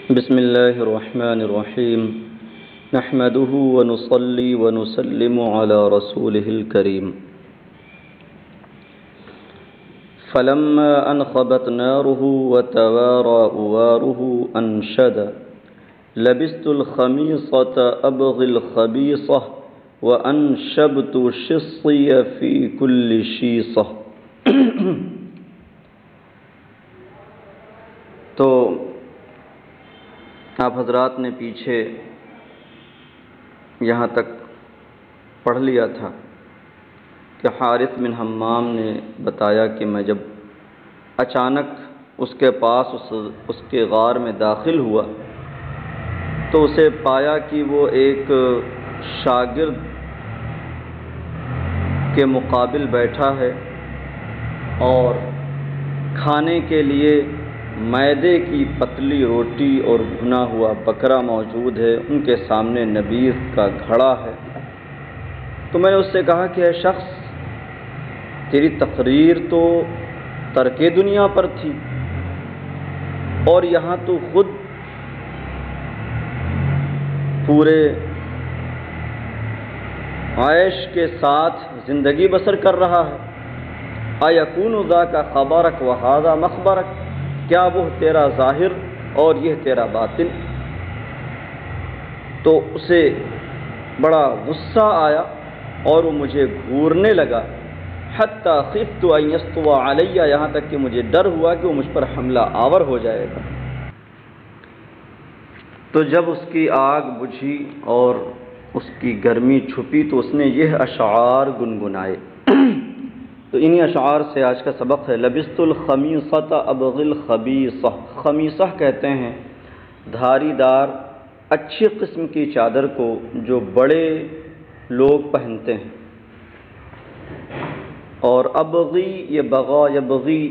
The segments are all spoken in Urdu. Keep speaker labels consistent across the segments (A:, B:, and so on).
A: بسم الله الرحمن الرحيم نحمده ونصلي ونسلم على رسوله الكريم فلما أنخبت ناره وتوارى أواره أنشد لبست الخميصة أبغي الخبيصة وأنشبت شصي في كل شيصة تو آپ حضرات نے پیچھے یہاں تک پڑھ لیا تھا کہ حارث بن حمام نے بتایا کہ میں جب اچانک اس کے پاس اس کے غار میں داخل ہوا تو اسے پایا کہ وہ ایک شاگرد کے مقابل بیٹھا ہے اور کھانے کے لیے میدے کی پتلی روٹی اور بھنا ہوا بکرا موجود ہے، ان کے سامنے نبیذ کا گھڑا ہے۔ تو میں نے اس سے کہا کہ اے شخص، تیری تقریر تو ترک دنیا پر تھی اور یہاں تو خود پورے عیش کے ساتھ زندگی بسر کر رہا ہے۔ اَیَکُونُ ذَاکَ خَبَرَکَ وَہَذَا مَخْبَرَکَ، کیا وہ تیرا ظاہر اور یہ تیرا باطن؟ تو اسے بڑا غصہ آیا اور وہ مجھے گھورنے لگا، حتی خفت ان یسطو علی، یہاں تک کہ مجھے ڈر ہوا کہ وہ مجھ پر حملہ آور ہو جائے گا۔ تو جب اس کی آگ بجھی اور اس کی گرمی چھپی تو اس نے یہ اشعار گنگنائے۔ تو انہی اشعار سے آج کا سبق ہے۔ لبست الخمیصۃ ابغی الخبیصہ، خمیصہ کہتے ہیں دھاری دار اچھی قسم کی چادر کو جو بڑے لوگ پہنتے ہیں، اور ابغی یہ بغا یبغی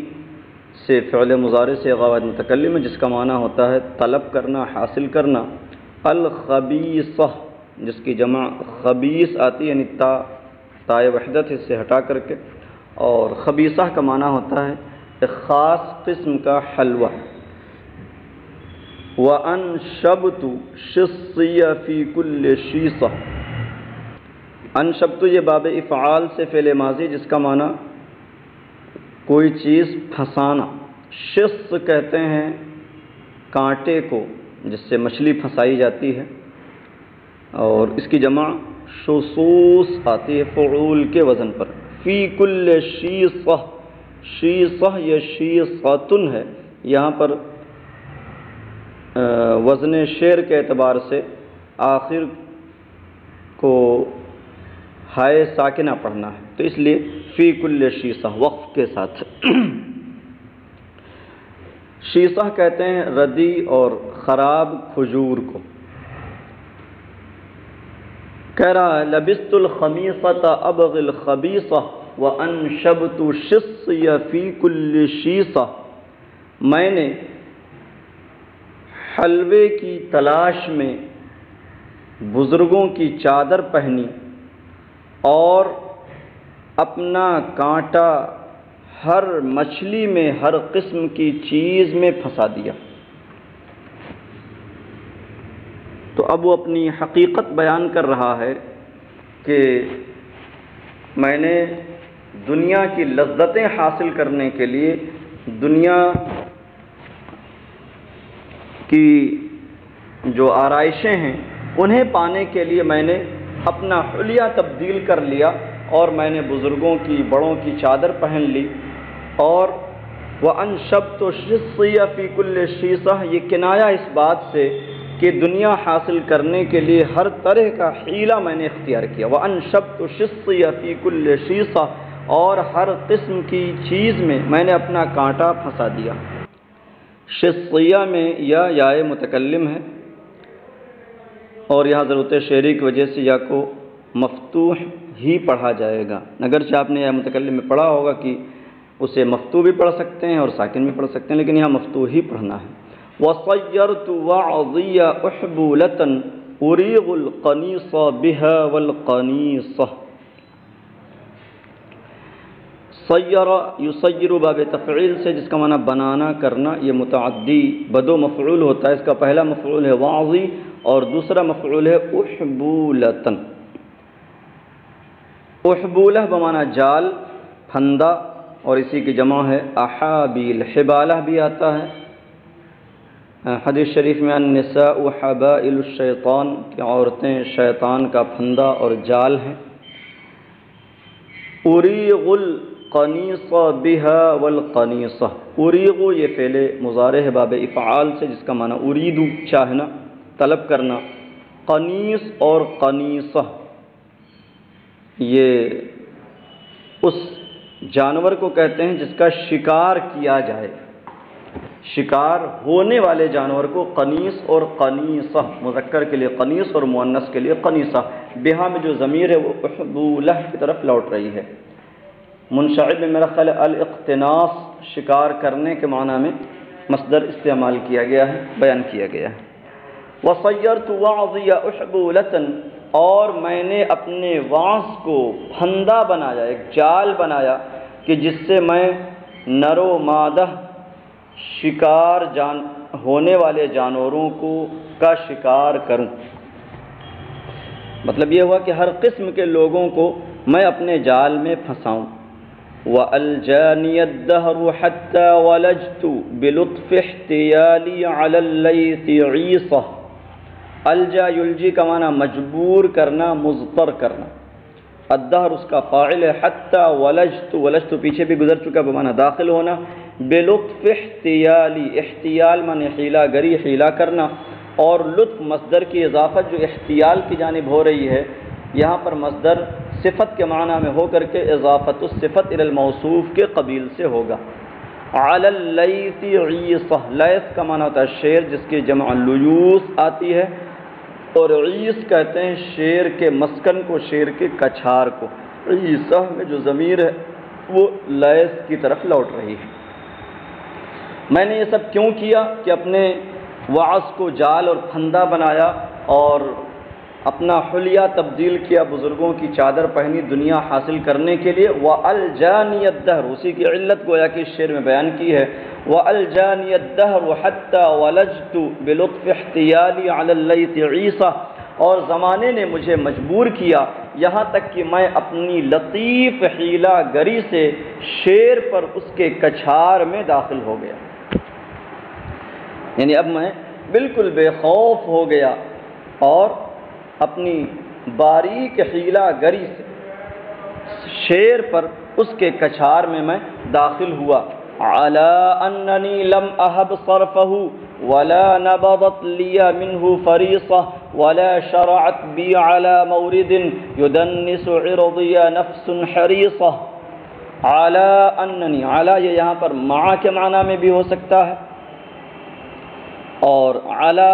A: سے فعل مضارع سے غائب متکلم ہے، جس کا معنی ہوتا ہے طلب کرنا، حاصل کرنا۔ الخبیصہ جس کی جمع خبیث آتی ہے، یعنی تائے وحدت سے ہٹا کر کے، اور خبیصہ کا معنی ہوتا ہے ایک خاص قسم کا حلوہ۔ وَأَنشَبْتُ شِصِّيَ فِي كُلِّ شِيصَةٍ، انشبت یہ باب افعال سے فعل ماضی جس کا معنی کوئی چیز پھنسانا۔ شص کہتے ہیں کانٹے کو جس سے مچھلی پھنسائی جاتی ہے، اور اس کی جمع شصوص آتی ہے فعول کے وزن پر۔ فی کل شیصہ، شیصہ یا شیصۃن ہے، یہاں پر وزن شعر کے اعتبار سے آخر کو ہائے ساکنہ پڑھنا ہے، تو اس لیے فی کل شیصہ وقف کے ساتھ۔ شیصہ کہتے ہیں ردی اور خراب کھجور کو۔ کہہ رہا ہے لبست الخمیصۃ ابغی الخبیصہ وانشبت شصی فی کل شیصہ، میں نے حلوے کی تلاش میں بزرگوں کی چادر پہنی اور اپنا کانٹا ہر مچھلی میں، ہر قسم کی چیز میں پھنسا دیا۔ تو اب وہ اپنی حقیقت بیان کر رہا ہے کہ میں نے دنیا کی لذتیں حاصل کرنے کے لیے، دنیا کی جو آرائشیں ہیں انہیں پانے کے لیے میں نے اپنا حلیہ تبدیل کر لیا، اور میں نے بزرگوں کی، بڑوں کی چادر پہن لی۔ اور وَأَنشَبْتُ شِصِّيَ فِي كُلِّ شِيصَةٍ، یہ کنایہ اس بات سے کہ دنیا حاصل کرنے کے لیے ہر طرح کا حیلہ میں نے اختیار کیا۔ وَأَنشَبْتُ شِصِّيَ فِي كُلِّ شِيصَةٍ، اور ہر قسم کی چیز میں میں نے اپنا کانٹا پھنسا دیا۔ شصیہ میں یا متکلم ہے، اور یہاں ضرورت شعری کی وجہ سے یا کو مفتوح ہی پڑھا جائے گا، اگرچہ آپ نے یا متکلم میں پڑھا ہوگا کہ اسے مفتوح بھی پڑھ سکتے ہیں اور ساکن بھی پڑھ سکتے ہیں، لیکن یہاں مفتوح ہی پڑھنا ہے۔ وَصَيَّرْتُ وَعْظِيَ أُحْبُولَةً أُرِيغُ الْقَنِيصَ بِهَا وَالْقَنِيصَةَ، سیر یسیر باب تفعیل سے، جس کا معنی بنانا کرنا، یہ متعدی بدو مفعول ہوتا ہے۔ اس کا پہلا مفعول ہے واعظی اور دوسرا مفعول ہے احبولتن۔ احبولہ بمعنی جال، پھندا، اور اسی کی جمع ہے احابیل۔ حبالہ بھی آتا ہے، حدیث شریف میں النساء حبائل الشیطان، کہ عورتیں شیطان کا پھندا اور جال ہیں۔ اریغ القنیص بها والقنیصہ، اریغ یہ فعل مضارع ہے باب افعال سے، جس کا معنی اریدو چاہنا، طلب کرنا۔ قنیص اور قنیصہ یہ اس جانور کو کہتے ہیں جس کا شکار کیا جائے، شکار ہونے والے جانور کو قنیص اور قنیصہ، مذکر کے لیے قنیص اور مؤنث کے لیے قنیصہ۔ بہا میں جو ضمیر ہے وہ احبولہ کی طرف لوٹ رہی ہے۔ منشعب میں میرا خیال الاقتناص، شکار کرنے کے معنی میں مصدر استعمال کیا گیا ہے، بیان کیا گیا ہے۔ وصیرت وعظی احبولۃ، اور میں نے اپنے وعظ کو پھندا بنایا، ایک جال بنایا کہ جس سے میں نر و مادہ شکار ہونے والے جانوروں کا شکار کروں۔ مطلب یہ ہوا کہ ہر قسم کے لوگوں کو میں اپنے جال میں پھنساؤں۔ وَأَلْجَانِيَ الدَّهْرُ حَتَّى وَلَجْتُ بِلُطْفِ احْتِيَالِي عَلَى اللَّيْثِ عِيصَةً۔ الجا یلجی کا معنی مجبور کرنا، مضطر کرنا۔ الدہر اس کا فاعل ہے۔ حتی ولجت، ولجت پیچھے بھی گزر چکا، بمعنی داخل ہونا۔ بلطف احتیالی، احتیال معنی حیلہ گری، حیلہ کرنا، اور لطف مصدر کی اضافت جو احتیال کی جانب ہو رہی ہے، یہاں پر مصدر صفت کے معنی میں ہو کر کے اضافت الصفت الی الموصوف کے قبیل سے ہوگا۔ علی اللیث عیصہ، لیث کا معنی ہوتا ہے شیر، جس کی جمع لیوث آتی ہے، اور عیس کہتے ہیں شیر کے مسکن کو، شیر کے کچھار کو۔ عیسہ میں جو ضمیر ہے وہ لیث کی طرف لوٹ رہی ہے۔ میں نے یہ سب کیوں کیا کہ اپنے وعظ کو جال اور پھندا بنایا اور اپنا حلیہ تبدیل کیا، بزرگوں کی چادر پہنی دنیا حاصل کرنے کے لیے۔ وَأَلْجَانِيَ الدَّهْرُ، اسی کی علت گویا کہ اس شعر میں بیان کی ہے۔ وَأَلْجَانِيَ الدَّهْرُ حَتَّى وَلَجْتُ بِلُطْفِ احْتِيَالِي عَلَى اللَّيْثِ عِيصَةً، اور زمانے نے مجھے مجبور کیا یہاں تک کہ میں اپنی لطیف حیلہ گری سے شیر پر اس کے کچھار میں داخل ہو گیا۔ یعنی اب میں بالکل بے خوف ہو گیا اور اپنی باریک حیلہ گری سے شیر پر اس کے کچھار میں داخل ہوا۔ علی اننی لم احب صرفہ ولا نبضت لی منہ فریصہ ولا شرعت بی علی مورد یدنس عرضی نفس حریصہ۔ علی اننی، علی یہ یہاں پر مع کے معنی میں بھی ہو سکتا ہے، اور علی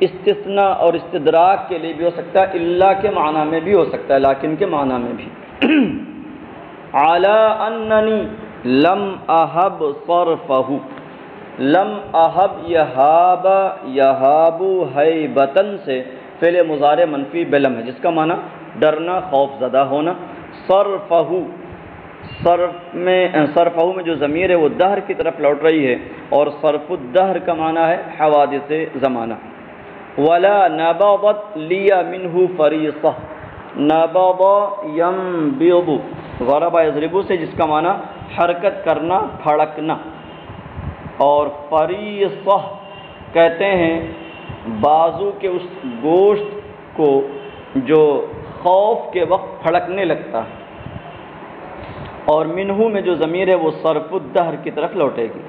A: استثناء اور استدراک کے لیے بھی ہو سکتا ہے، اللہ کے معنی میں بھی ہو سکتا ہے، لیکن کے معنی میں بھی۔ علی اننی لم احب صرفہ، لم احب یہاب یہاب ہیبتن سے فعل مضارع منفی بلم ہے، جس کا معنی ڈرنا، خوف زدہ ہونا۔ صرفہ، صرفہ میں جو ضمیر ہے وہ دہر کی طرف لوٹ رہی ہے، اور صرف الدہر کا معنی ہے حوادث زمانہ۔ ولا نبضت لی منہ فریصہ، نبض ینبض، ضرب یضرب سے، جس کا معنی حرکت کرنا، پھڑکنا، اور فریصہ کہتے ہیں بازو کے اس گوشت کو جو خوف کے وقت پھڑکنے لگتا ہے، اور منہ میں جو ضمیر ہے وہ صرف الدہر کی طرف لوٹے گی۔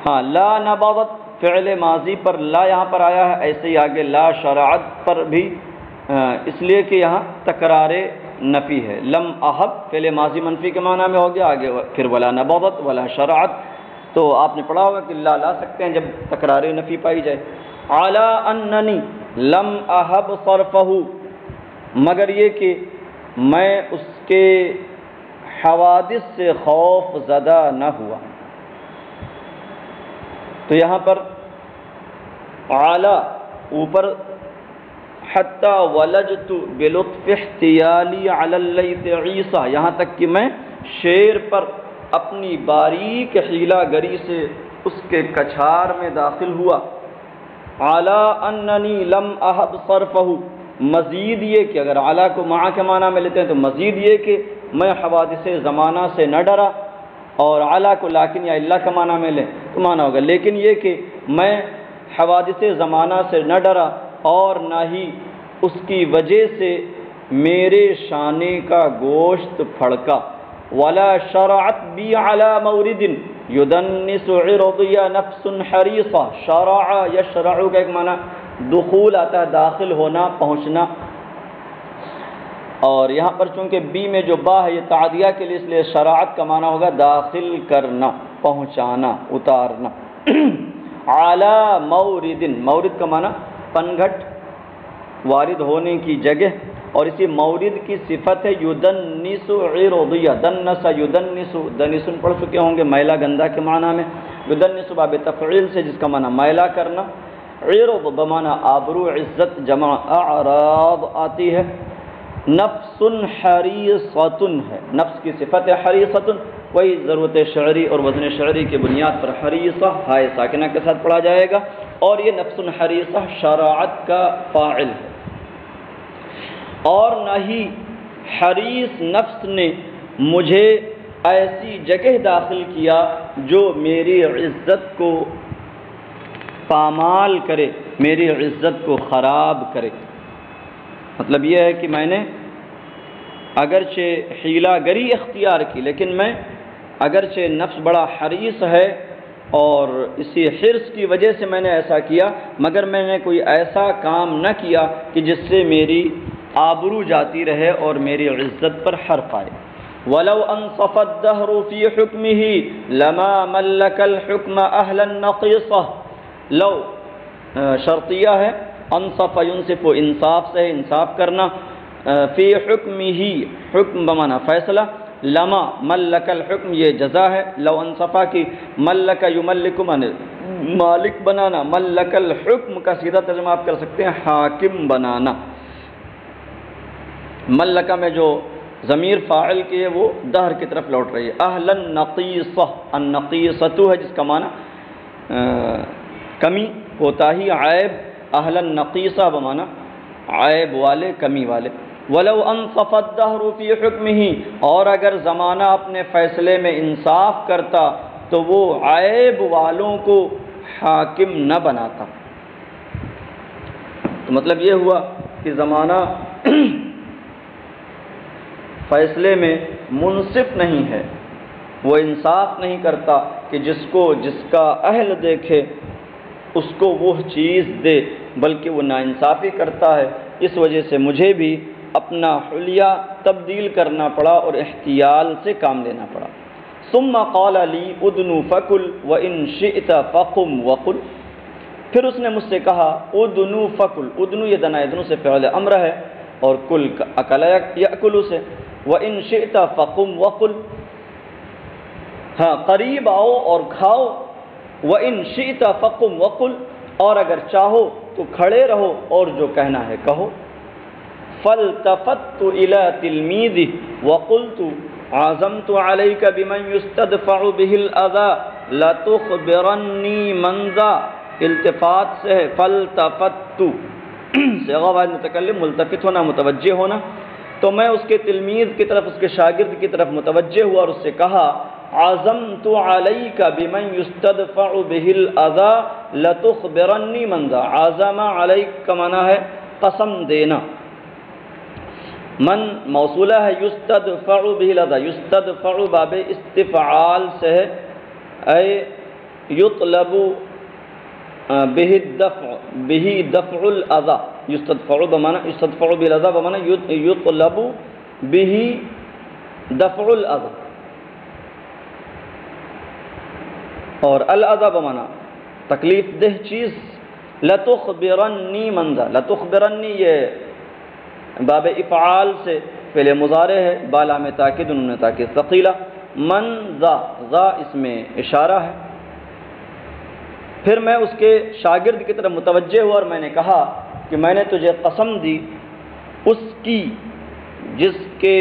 A: ہاں، لا نبضت فعل ماضی پر لا یہاں پر آیا ہے، ایسے ہی آگے لا شرعت پر بھی، اس لیے کہ یہاں تکرار نفی ہے۔ لم احب فعل ماضی منفی کے معنی میں ہو گیا، آگے پھر ولا نبضت ولا شرعت، تو آپ نے پڑھا ہوگا کہ لا لا سکتے ہیں جب تکرار نفی پائی جائے۔ علی اننی لم احب صرفہ، مگر یہ کہ میں اس کے حوادث سے خوف زدہ نہ ہوا۔ تو یہاں پر اعلی اوپر، حتی ولجت بلطف احتیالی علی اللیث عیصہ، یہاں تک کہ میں شیر پر اپنی باریک حیلہ گری سے اس کے کچھار میں داخل ہوا۔ علی اننی لم احب صرفہ، مزید یہ کہ اگر اعلیٰ کو مع کے معنی میں لیتے ہیں تو مزید یہ کہ میں حوادث زمانہ سے نہ ڈرا، اور اعلیٰ کو لیکن یا اللہ کا معنی میں لیں تو معنی ہوگا، لیکن یہ کہ میں حوادث زمانہ سے نہ ڈرا اور نہ ہی اس کی وجہ سے میرے شانے کا گوشت پھڑکا۔ ولا شرعت بی علی مورد یدنس عرضی نفس حریصہ، شرع یشرع کا ایک معنی دخول آتا ہے، داخل ہونا، پہنچنا، اور یہاں پر چونکہ بی میں جو با ہے یہ تعدیہ کے لیے، اس لیے شراعت کا معنی ہوگا داخل کرنا، پہنچانا، اتارنا۔ اعلی مورد، مورد کا معنی پنگھٹ، وارد ہونے کی جگہ، اور اسی مورد کی صفت ہے یدنس عرضیہ، دنس یدنس، دنسن پڑھ چکے ہوں گے میلہ گندہ کے معنی میں، یدنس باب تفعیل سے جس کا معنی میلہ کرنا، عرض بمعنی آبرو، عزت جمع اعراض آتی ہے۔ نفس حریصۃ ہے، نفس کی صفت ہے حریصۃ، وہی ضرورت شعری اور وزن شعری کی بنیاد پر حریصہ ہائے ساکنہ کے ساتھ پڑھا جائے گا، اور یہ نفس حریصہ شراعت کا فاعل ہے۔ اور نہ ہی حریص نفس نے مجھے ایسی جگہ داخل کیا جو میری عزت کو پامال کرے، میری عزت کو خراب کرے۔ مطلب یہ ہے کہ میں نے اگرچہ حیلہ گری اختیار کی، لیکن میں اگرچہ نفس بڑا حریص ہے اور اسی حرص کی وجہ سے میں نے ایسا کیا، مگر میں نے کوئی ایسا کام نہ کیا کہ جس سے میری آبرو جاتی رہے اور میری عزت پر حرف آئے۔ وَلَوْ أَنصَفَ الدَّهْرُ فِي حُكْمِهِ لَمَا مَلَّكَ الْحُكْمَ أَهْلًا نَقِيصَةً، لو شرطیہ ہے، انصف ينصف انصاف سے انصاف کرنا، فی حکمہ حکم بمانا فیصلہ، لما ملک الحکم یہ جزا ہے، لو انصفا کی ملک یملک مانے مالک بنانا، ملک الحکم کا سیدھا ترجمہ آپ کر سکتے ہیں حاکم بنانا۔ ملکہ میں جو ضمیر فاعل کی ہے وہ دہر کی طرف لوٹ رہی ہے۔ اہلا نقیصہ، النقیصۃ ہے جس کا معنی کمی، کوتاہی، عیب، اہلا نقیصہ بمانا عیب والے، کمی والے۔ وَلَوْ أَنصَفَ الدَّهْرُ فِي حُكْمِهِ، اور اگر زمانہ اپنے فیصلے میں انصاف کرتا تو وہ عیب والوں کو حاکم نہ بناتا۔ تو مطلب یہ ہوا کہ زمانہ فیصلے میں منصف نہیں ہے، وہ انصاف نہیں کرتا کہ جس کو جس کا اہل دیکھے اس کو وہ چیز دے، بلکہ وہ ناانصافی کرتا ہے۔ اس وجہ سے مجھے بھی اپنا حلیہ تبدیل کرنا پڑا اور احتیال سے کام لینا پڑا۔ ثم قال لی ادنو فکل وان شئت فقم وقل، پھر اس نے مجھ سے کہا ادنو فکل، ادنو یہ دنا ادنو سے فعل امر ہے، اور کل اکل یاکل سے، وان شئت فقم وقل، ہاں قریب آؤ اور کھاؤ، وان شئت فقم وقل، اور اگر چاہو تو کھڑے رہو اور جو کہنا ہے کہو۔ فالتفت الى تلمیذی وقلت عزمت علیک بمن یستدفع به الاذى لتخبرنی من ذا، التفات سے ہے فالتفت، صیغہ واحد متکلم، ملتفت ہونا، متوجہ ہونا، تو میں اس کے تلمیذ کی طرف، اس کے شاگرد کی طرف متوجہ ہوا اور اس سے کہا عزمت علیک بمن یستدفع به الاذى لتخبرنی من ذا، عزم علیک کا معنی ہے قسم دینا، من موصولہ ہے، یستدفع به الاذى، یستدفع باب استفعال سے ہے، اے یطلب به الدفع، به دفع الاذى، یستدفع بمعنی یستدفع بالاذى بمعنی یطلب به دفع الاذى، اور الاذى بمعنی تکلیف دہ چیز، لتخبرنی من ذا، لتخبرنی یہ باب افعال سے فعل مضارع ہے، بالا میں تاکید، انہوں نے تاکید ثقیلہ، من ذا، ذا اس میں اشارہ ہے۔ پھر میں اس کے شاگرد کی طرف متوجہ ہوا اور میں نے کہا کہ میں نے تجھے قسم دی اس کی جس کے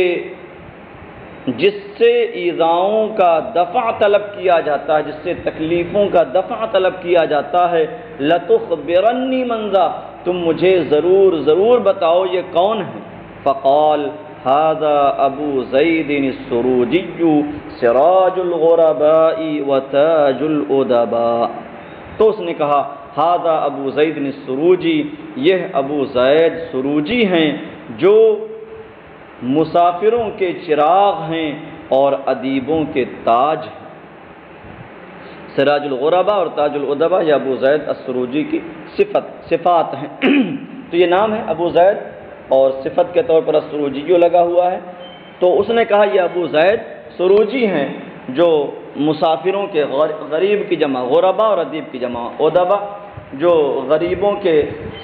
A: جس سے ایذاؤں کا دفع طلب کیا جاتا ہے، جس سے تکلیفوں کا دفع طلب کیا جاتا ہے، لَتُخْبِرَنِّي مَنْ ذَا، تم مجھے ضرور بتاؤ یہ کون ہے۔ فقال هذا ابو زید السروجی سراج الغرباء وتاج الادباء، تو اس نے کہا هذا ابو زید السروجی، یہ ابو زید سروجی ہیں جو مسافروں کے چراغ ہیں اور ادیبوں کے تاج ہیں۔ سراج الغرباء اور تاج الادباء یہ ابو زید السروجی کی صفات ہیں۔ تو یہ نام ہے ابو زید اور صفت کے طور پر السروجی لگا ہوا ہے۔ تو اس نے کہا یہ ابو زید سروجی ہیں جو مسافروں کے، غریب کی جمع غربا اور ادیب کی جمع ادبا، جو غریبوں کے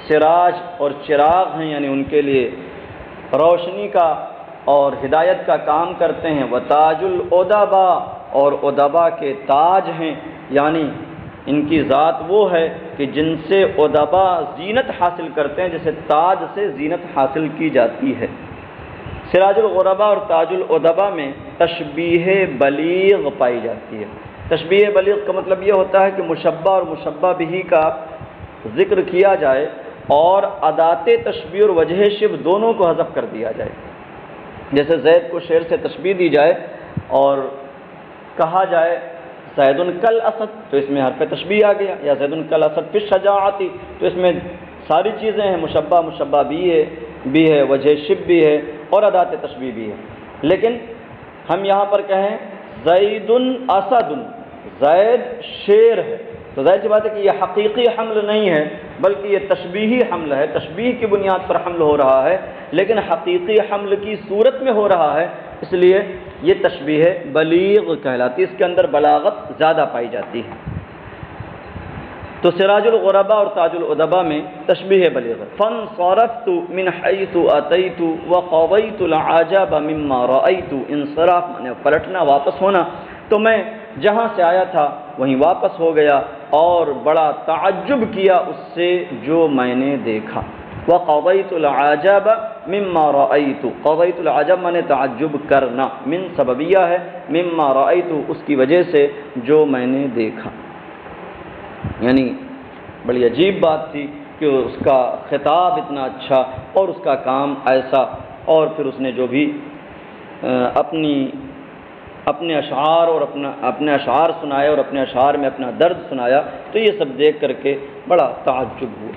A: سراج اور چراغ ہیں، یعنی ان کے لیے روشنی کا اور ہدایت کا کام کرتے ہیں۔ وتاج الادبا، اور ادبا کے تاج ہیں، یعنی ان کی ذات وہ ہے کہ جن سے ادبا زینت حاصل کرتے ہیں، جیسے تاج سے زینت حاصل کی جاتی ہے۔ سراج الغربا اور تاج الادبا میں تشبیہ بلیغ پائی جاتی ہے۔ تشبیہ بلیغ کا مطلب یہ ہوتا ہے کہ مشبہ اور مشبہ بہ کا ذکر کیا جائے اور ادات تشبیہ اور وجہ شبہ دونوں کو حذف کر دیا جائے۔ جیسے زید کو شیر سے تشبیہ دی جائے اور کہا جائے زید کل اسد، تو اس میں حرف تشبیہ آ گیا، یا زید کل اسد فی الشجاعتی، تو اس میں ساری چیزیں ہیں، مشبہ مشبہ بھی ہے، وجہ شبہ بھی ہے اور ادات تشبیہ بھی ہے۔ لیکن ہم یہاں پر کہیں زید اسد، زید شیر ہے، تو ظاہر سی بات ہے کہ یہ حقیقی حمل نہیں ہے بلکہ یہ تشبیہی حمل ہے، تشبیہ کی بنیاد پر حمل ہو رہا ہے، لیکن حقیقی حمل کی صورت میں ہو رہا ہے، اس لیے یہ تشبیہ بلیغ کہلاتی ہے، اس کے اندر بلاغت زیادہ پائی جاتی ہے۔ تو سراج الغرباء اور تاج الادباء میں تشبیہ بلیغ۔ فانصرفت من حیث اتیت وقضیت العجب مما رأیت، انصراف مانے پلٹنا، واپس ہونا، تو میں جہاں سے آیا تھا وہیں واپس ہو گیا اور بڑا تعجب کیا اس سے جو میں نے دیکھا۔ وقضیت العجب مما رأیت، قضیت العجب مانے تعجب کرنا، من سببیہ ہے، مما رأیت اس کی وجہ سے جو میں نے دیکھا، یعنی بڑی عجیب بات تھی کہ اس کا خطاب اتنا اچھا اور اس کا کام ایسا، اور پھر اس نے جو بھی اپنے اشعار اور اپنے اشعار سنائے اور اپنے اشعار میں اپنا درد سنایا، تو یہ سب دیکھ کر کے بڑا تعجب ہوا۔